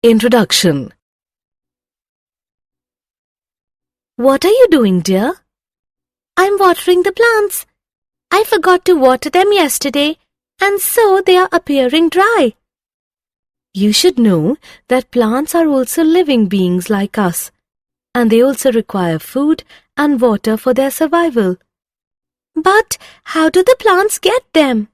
Introduction. What are you doing, dear? I'm watering the plants. I forgot to water them yesterday, and so they are appearing dry. You should know that plants are also living beings like us, and they also require food and water for their survival. But how do the plants get them?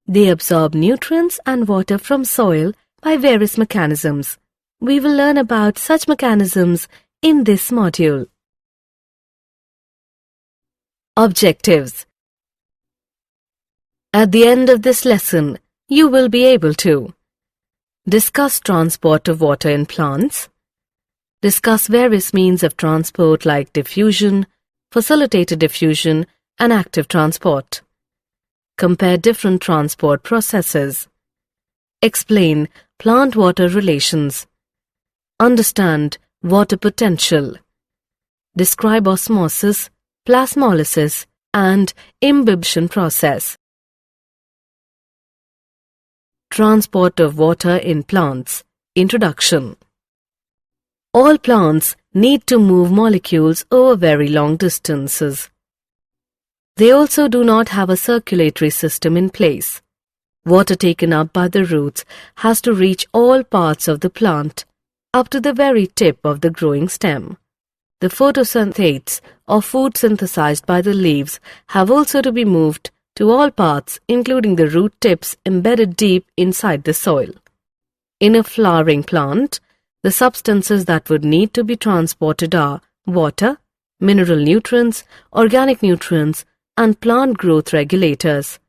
They absorb nutrients and water from soil by various mechanisms. We will learn about such mechanisms in this module. Objectives. At the end of this lesson, you will be able to discuss transport of water in plants, discuss various means of transport like diffusion, facilitated diffusion, and active transport, compare different transport processes, explain plant-water relations, understand water potential, describe osmosis, plasmolysis, and imbibition process. Transport of water in plants. Introduction. All plants need to move molecules over very long distances. They also do not have a circulatory system in place. Water taken up by the roots has to reach all parts of the plant, up to the very tip of the growing stem. The photosynthetes, or food synthesized by the leaves, have also to be moved to all parts, including the root tips embedded deep inside the soil. In a flowering plant, the substances that would need to be transported are water, mineral nutrients, organic nutrients, and plant growth regulators.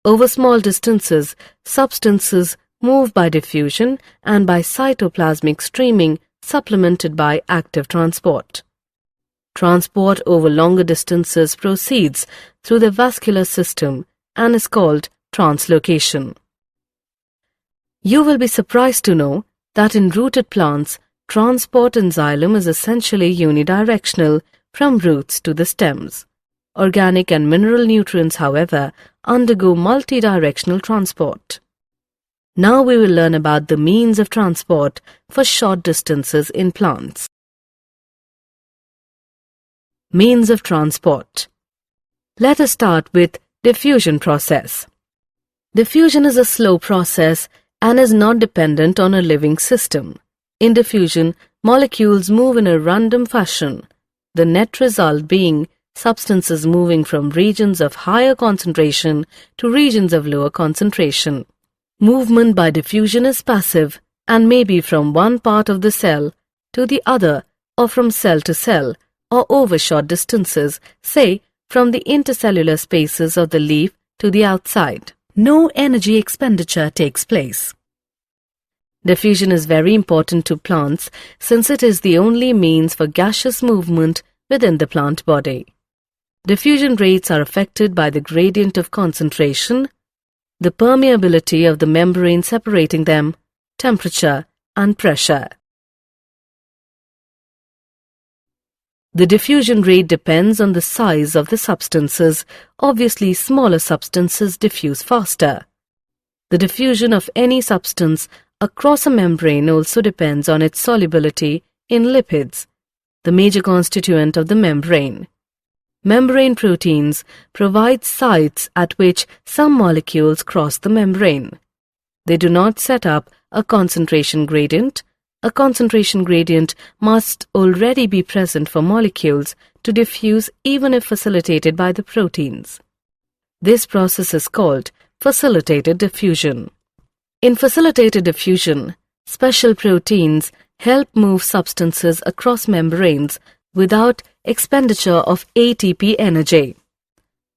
Over small distances, substances move by diffusion and by cytoplasmic streaming, supplemented by active transport. Transport over longer distances proceeds through the vascular system and is called translocation. You will be surprised to know that in rooted plants, transport in xylem is essentially unidirectional from roots to the stems. Organic and mineral nutrients, however, undergo multidirectional transport. Now we will learn about the means of transport for short distances in plants. Means of transport. Let us start with diffusion process. Diffusion is a slow process and is not dependent on a living system. In diffusion, molecules move in a random fashion, the net result being substances moving from regions of higher concentration to regions of lower concentration. Movement by diffusion is passive and may be from one part of the cell to the other or from cell to cell, or over short distances, say from the intercellular spaces of the leaf to the outside. No energy expenditure takes place. Diffusion is very important to plants since it is the only means for gaseous movement within the plant body. Diffusion rates are affected by the gradient of concentration, the permeability of the membrane separating them, temperature, and pressure. The diffusion rate depends on the size of the substances. Obviously, smaller substances diffuse faster. The diffusion of any substance across a membrane also depends on its solubility in lipids, the major constituent of the membrane. Membrane proteins provide sites at which some molecules cross the membrane. They do not set up a concentration gradient. A concentration gradient must already be present for molecules to diffuse even if facilitated by the proteins. This process is called facilitated diffusion. In facilitated diffusion, special proteins help move substances across membranes without expenditure of ATP energy.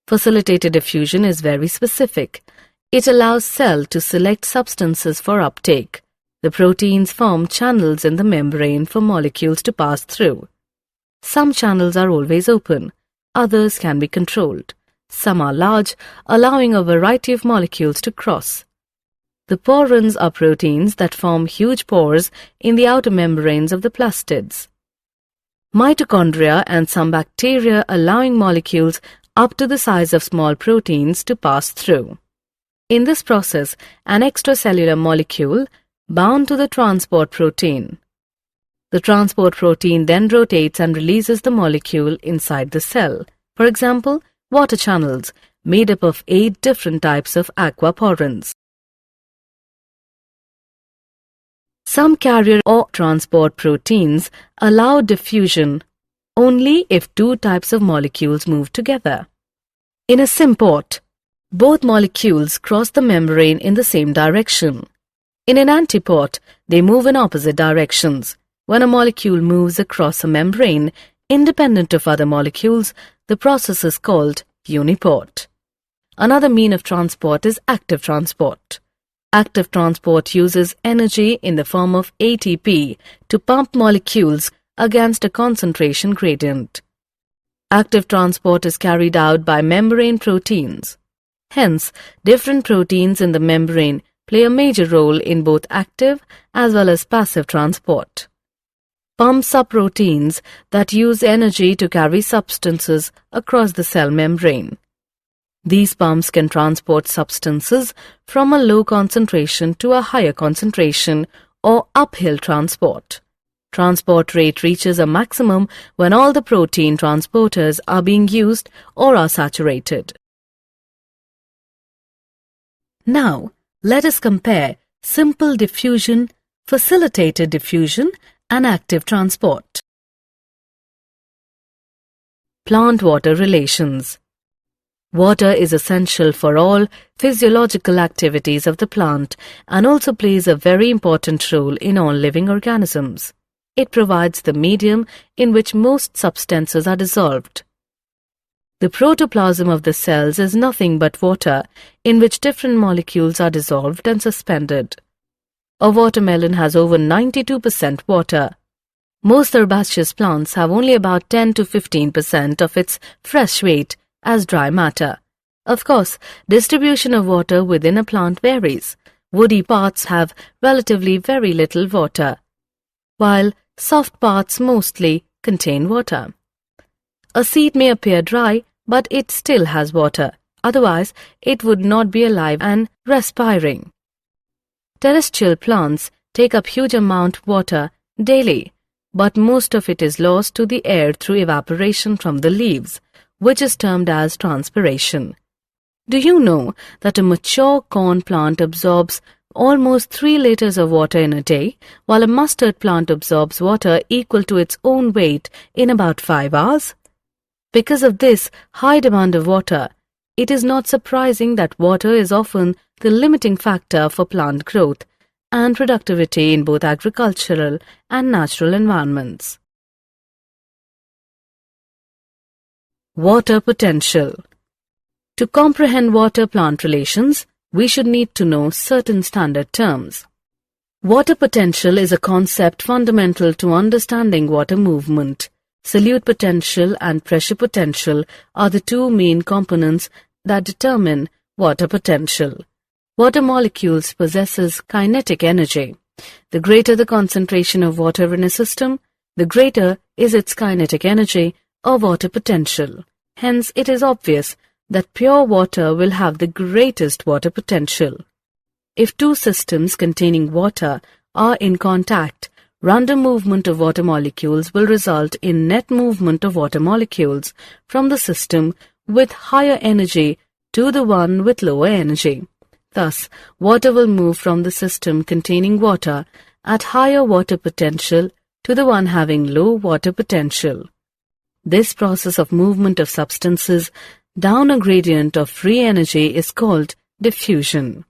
Facilitated diffusion is very specific. It allows cell to select substances for uptake. The proteins form channels in the membrane for molecules to pass through. Some channels are always open, others can be controlled. Some are large, allowing a variety of molecules to cross. The porins are proteins that form huge pores in the outer membranes of the plastids. Mitochondria and some bacteria allowing molecules up to the size of small proteins to pass through. In this process, an extracellular molecule bound to the transport protein. The transport protein then rotates and releases the molecule inside the cell. For example, water channels made up of 8 different types of aquaporins. Some carrier or transport proteins allow diffusion only if 2 types of molecules move together. In a symport, both molecules cross the membrane in the same direction. In an antiport, they move in opposite directions. When a molecule moves across a membrane, independent of other molecules, the process is called uniport. Another mean of transport is active transport. Active transport uses energy in the form of ATP to pump molecules against a concentration gradient. Active transport is carried out by membrane proteins. Hence, different proteins in the membrane play a major role in both active as well as passive transport. Pumps are proteins that use energy to carry substances across the cell membrane. These pumps can transport substances from a low concentration to a higher concentration or uphill transport. Transport rate reaches a maximum when all the protein transporters are being used or are saturated. Now, let us compare simple diffusion, facilitated diffusion, and active transport. Plant-water relations. Water is essential for all physiological activities of the plant and also plays a very important role in all living organisms. It provides the medium in which most substances are dissolved. The protoplasm of the cells is nothing but water in which different molecules are dissolved and suspended. A watermelon has over 92% water. Most herbaceous plants have only about 10 to 15% of its fresh weight as dry matter. Of course, distribution of water within a plant varies. Woody parts have relatively very little water, while soft parts mostly contain water. A seed may appear dry, but it still has water. Otherwise, it would not be alive and respiring. Terrestrial plants take up huge amount of water daily, but most of it is lost to the air through evaporation from the leaves, which is termed as transpiration. Do you know that a mature corn plant absorbs almost 3 liters of water in a day, while a mustard plant absorbs water equal to its own weight in about 5 hours? Because of this high demand of water, it is not surprising that water is often the limiting factor for plant growth and productivity in both agricultural and natural environments. Water potential. To comprehend water-plant relations, we should need to know certain standard terms. Water potential is a concept fundamental to understanding water movement. Solute potential and pressure potential are the 2 main components that determine water potential. Water molecules possesses kinetic energy. The greater the concentration of water in a system, the greater is its kinetic energy or water potential. Hence, it is obvious that pure water will have the greatest water potential. If 2 systems containing water are in contact, random movement of water molecules will result in net movement of water molecules from the system with higher energy to the one with lower energy. Thus, water will move from the system containing water at higher water potential to the one having low water potential. This process of movement of substances down a gradient of free energy is called diffusion.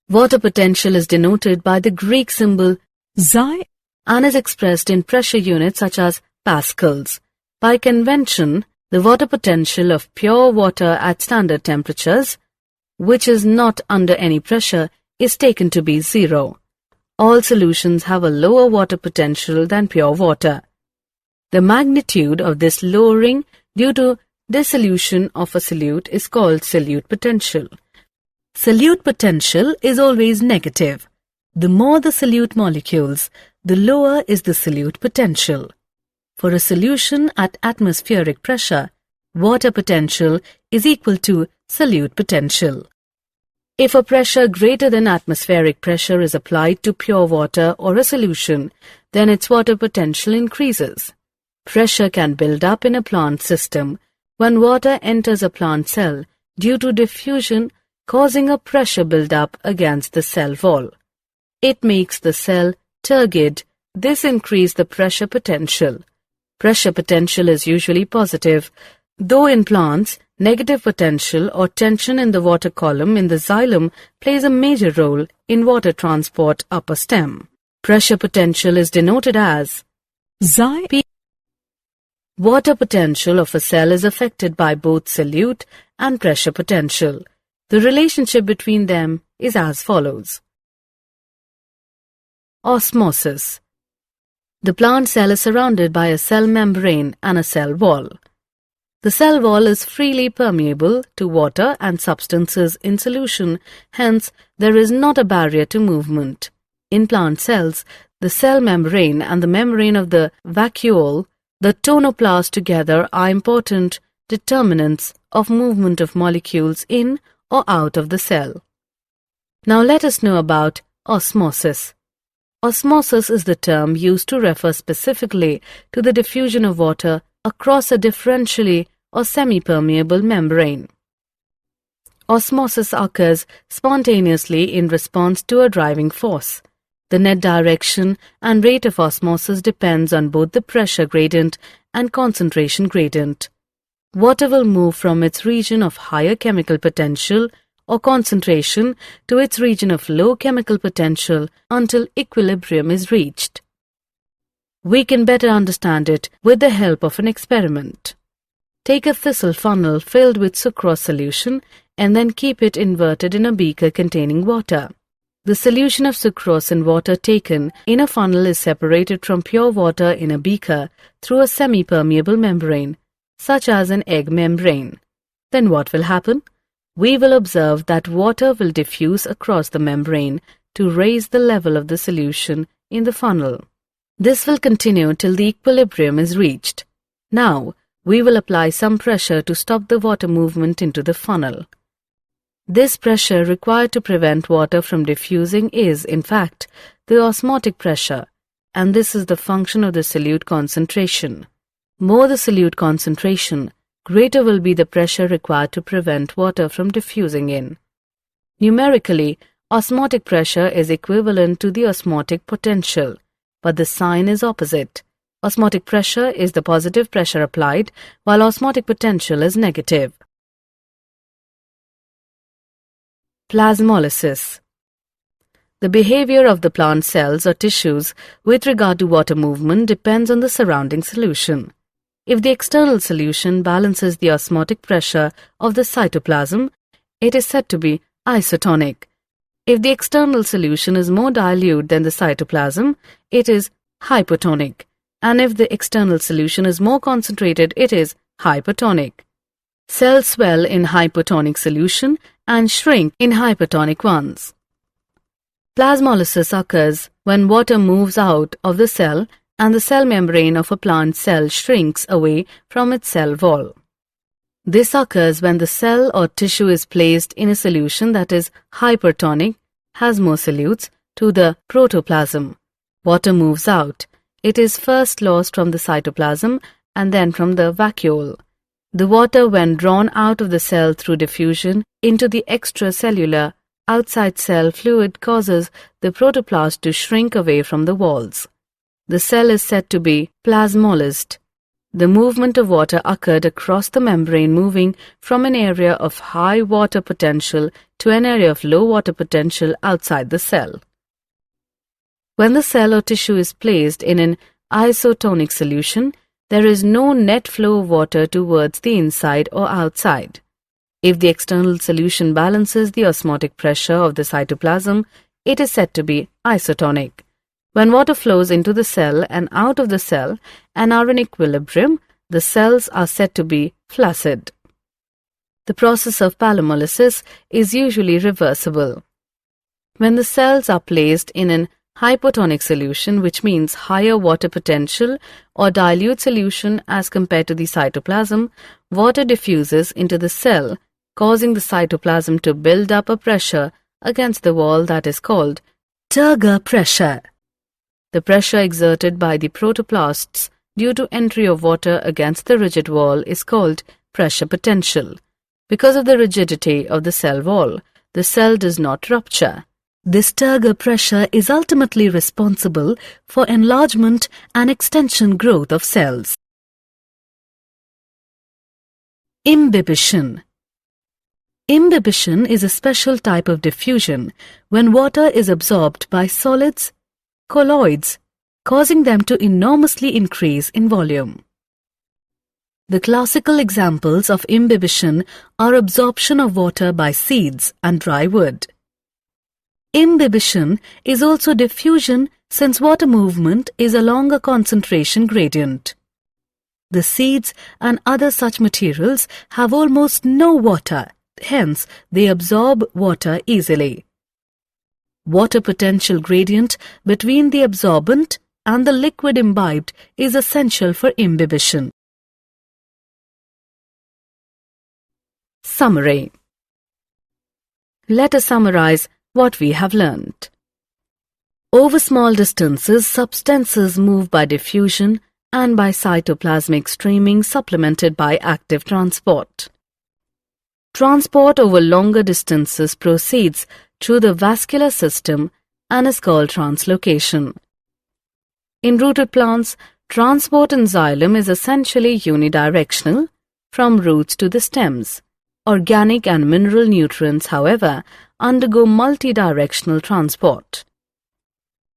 Water potential is denoted by the Greek symbol xi and is expressed in pressure units such as pascals. By convention, the water potential of pure water at standard temperatures, which is not under any pressure, is taken to be 0. All solutions have a lower water potential than pure water. The magnitude of this lowering due to dissolution of a solute is called solute potential. Solute potential is always negative. The more the solute molecules, the lower is the solute potential. For a solution at atmospheric pressure, water potential is equal to solute potential. If a pressure greater than atmospheric pressure is applied to pure water or a solution, then its water potential increases. Pressure can build up in a plant system when water enters a plant cell due to diffusion, causing a pressure build-up against the cell wall. It makes the cell turgid. This increases the pressure potential. Pressure potential is usually positive, though in plants, negative potential or tension in the water column in the xylem plays a major role in water transport up a stem. Pressure potential is denoted as P. Water potential of a cell is affected by both solute and pressure potential. The relationship between them is as follows. Osmosis. The plant cell is surrounded by a cell membrane and a cell wall. The cell wall is freely permeable to water and substances in solution, hence there is not a barrier to movement. In plant cells, the cell membrane and the membrane of the vacuole, the tonoplast together are important determinants of movement of molecules in or out of the cell. Now let us know about osmosis. Osmosis is the term used to refer specifically to the diffusion of water across a differentially or semi-permeable membrane. Osmosis occurs spontaneously in response to a driving force. The net direction and rate of osmosis depends on both the pressure gradient and concentration gradient. Water will move from its region of higher chemical potential or concentration to its region of low chemical potential until equilibrium is reached. We can better understand it with the help of an experiment. Take a thistle funnel filled with sucrose solution and then keep it inverted in a beaker containing water. The solution of sucrose in water taken in a funnel is separated from pure water in a beaker through a semi-permeable membrane, such as an egg membrane. Then what will happen? We will observe that water will diffuse across the membrane to raise the level of the solution in the funnel. This will continue till the equilibrium is reached. Now, we will apply some pressure to stop the water movement into the funnel. This pressure required to prevent water from diffusing is, in fact, the osmotic pressure, and this is the function of the solute concentration. More the solute concentration, greater will be the pressure required to prevent water from diffusing in. Numerically, osmotic pressure is equivalent to the osmotic potential, but the sign is opposite. Osmotic pressure is the positive pressure applied, while osmotic potential is negative. Plasmolysis. The behavior of the plant cells or tissues with regard to water movement depends on the surrounding solution. If the external solution balances the osmotic pressure of the cytoplasm, it is said to be isotonic. If the external solution is more dilute than the cytoplasm, it is hypotonic. And if the external solution is more concentrated, it is hypertonic. Cells swell in hypotonic solution and shrink in hypertonic ones. Plasmolysis occurs when water moves out of the cell and the cell membrane of a plant cell shrinks away from its cell wall. This occurs when the cell or tissue is placed in a solution that is hypertonic, has more solutes, to the protoplasm. Water moves out. It is first lost from the cytoplasm and then from the vacuole. The water, when drawn out of the cell through diffusion into the extracellular outside cell fluid, causes the protoplast to shrink away from the walls. The cell is said to be plasmolysed. The movement of water occurred across the membrane, moving from an area of high water potential to an area of low water potential outside the cell. When the cell or tissue is placed in an isotonic solution, there is no net flow of water towards the inside or outside. If the external solution balances the osmotic pressure of the cytoplasm, it is said to be isotonic. When water flows into the cell and out of the cell and are in equilibrium, the cells are said to be flaccid. The process of plasmolysis is usually reversible. When the cells are placed in an hypotonic solution, which means higher water potential or dilute solution as compared to the cytoplasm, water diffuses into the cell causing the cytoplasm to build up a pressure against the wall that is called turgor pressure. The pressure exerted by the protoplasts due to entry of water against the rigid wall is called pressure potential. Because of the rigidity of the cell wall, the cell does not rupture. This turgor pressure is ultimately responsible for enlargement and extension growth of cells. Imbibition. Imbibition is a special type of diffusion when water is absorbed by solids, colloids, causing them to enormously increase in volume. The classical examples of imbibition are absorption of water by seeds and dry wood. Imbibition is also diffusion since water movement is along a concentration gradient. The seeds and other such materials have almost no water, hence they absorb water easily. Water potential gradient between the absorbent and the liquid imbibed is essential for imbibition. Summary. Let us summarize what we have learnt. Over small distances, substances move by diffusion and by cytoplasmic streaming supplemented by active transport. Transport over longer distances proceeds through the vascular system and is called translocation. In rooted plants, transport in xylem is essentially unidirectional from roots to the stems. Organic and mineral nutrients, however, undergo multidirectional transport.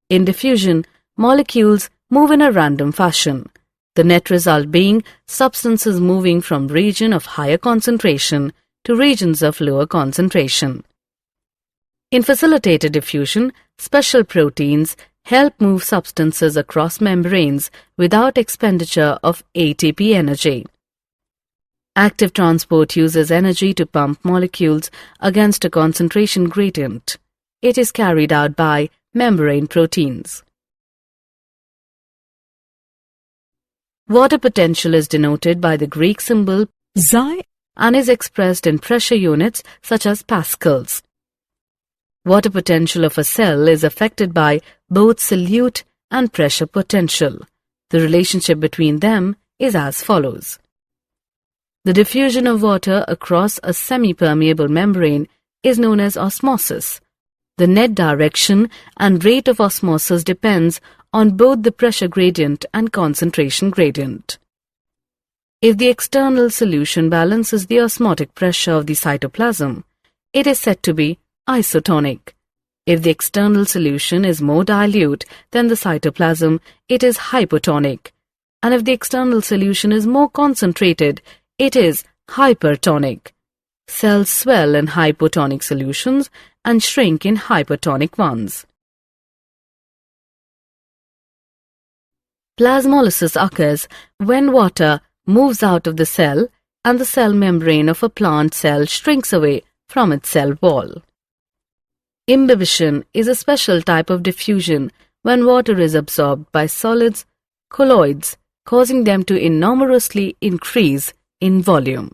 In diffusion, molecules move in a random fashion, the net result being substances moving from region of higher concentration to regions of lower concentration. In facilitated diffusion, special proteins help move substances across membranes without expenditure of ATP energy. Active transport uses energy to pump molecules against a concentration gradient. It is carried out by membrane proteins. Water potential is denoted by the Greek symbol xi and is expressed in pressure units such as pascals. Water potential of a cell is affected by both solute and pressure potential. The relationship between them is as follows. The diffusion of water across a semi-permeable membrane is known as osmosis. The net direction and rate of osmosis depends on both the pressure gradient and concentration gradient. If the external solution balances the osmotic pressure of the cytoplasm, it is said to be isotonic. If the external solution is more dilute than the cytoplasm, it is hypotonic. And if the external solution is more concentrated, it is hypertonic. Cells swell in hypotonic solutions and shrink in hypertonic ones. Plasmolysis occurs when water moves out of the cell and the cell membrane of a plant cell shrinks away from its cell wall. Imbibition is a special type of diffusion when water is absorbed by solids, colloids, causing them to enormously increase in volume.